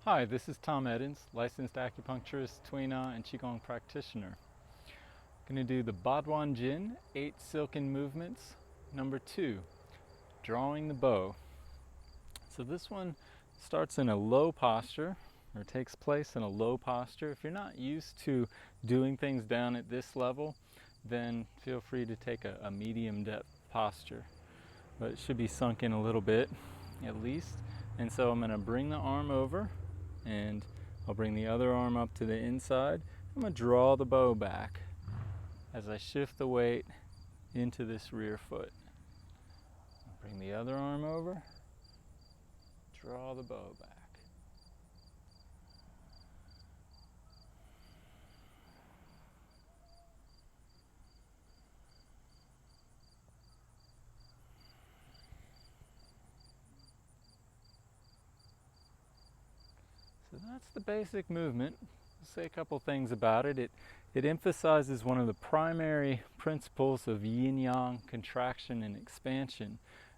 Hi, this is Tom Eddins, licensed acupuncturist, tuina, and qigong practitioner. I'm going to do the Ba Duan Jin 8 silken movements, number 2, drawing the bow. So this one starts in a low posture, or takes place in a low posture. If you're not used to doing things down at this level, then feel free to take a medium depth posture. But it should be sunk in a little bit, at least. And so I'm going to bring the arm over, and I'll bring the other arm up to the inside. I'm going to draw the bow back as I shift the weight into this rear foot. I'll bring the other arm over, draw the bow back. So that's the basic movement. I'll say a couple things about it. It emphasizes one of the primary principles of yin-yang contraction and expansion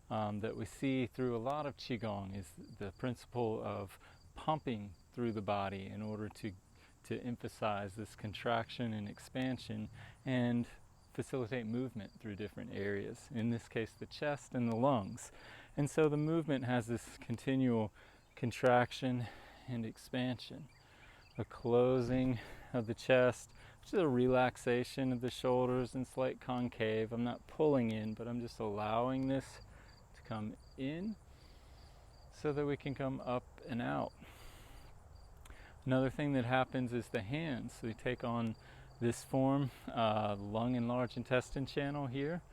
that we see through a lot of qigong, is the principle of pumping through the body in order to emphasize this contraction and expansion and facilitate movement through different areas, in this case the chest and the lungs. And so the movement has this continual contraction and expansion, a closing of the chest, which is a relaxation of the shoulders and slight concave. I'm not pulling in, but I'm just allowing this to come in so that we can come up and out. Another thing that happens is the hands. So we take on this form, lung and large intestine channel here.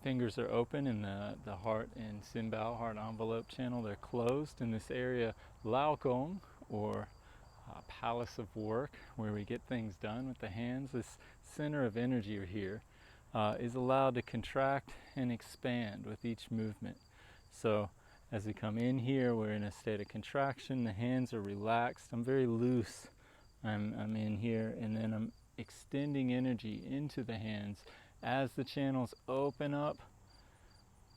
Fingers are open in the heart and Sinbao, heart envelope channel. They're closed in this area, Lao Gong, or palace of work, where we get things done with the hands. This center of energy here is allowed to contract and expand with each movement. So as we come in here, we're in a state of contraction. The hands are relaxed. I'm very loose. I'm in here, and then I'm extending energy into the hands. As the channels open up,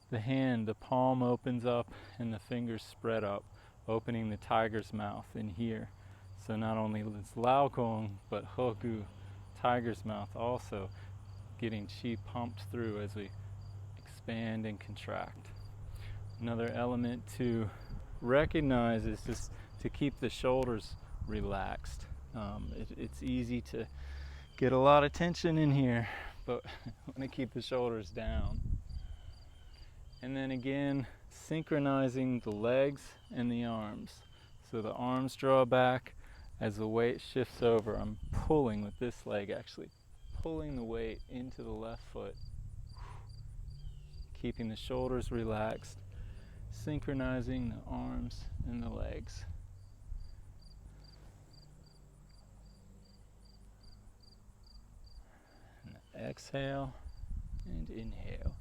the palm opens up, and the fingers spread up, opening the tiger's mouth in here. So not only is Lao Gong, but Hogu, tiger's mouth, also getting qi pumped through as we expand and contract. Another element to recognize is just to keep the shoulders relaxed. It's easy to get a lot of tension in here, but I want to keep the shoulders down. And then again, synchronizing the legs and the arms. So the arms draw back as the weight shifts over. I'm pulling with this leg, actually pulling the weight into the left foot, keeping the shoulders relaxed, synchronizing the arms and the legs. And exhale and inhale.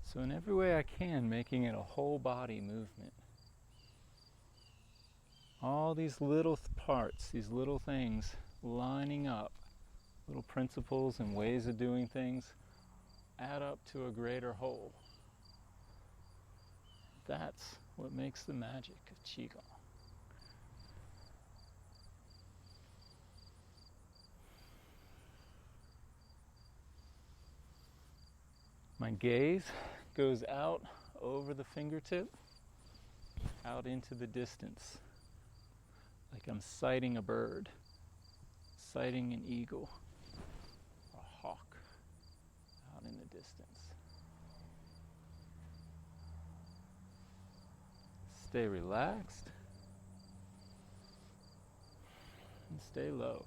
So in every way I can, making it a whole body movement. All these little parts, these little things lining up, little principles and ways of doing things, add up to a greater whole. That's what makes the magic of qigong. My gaze goes out over the fingertip, out into the distance, like I'm sighting a bird, sighting an eagle, or a hawk, out in the distance. Stay relaxed and stay low.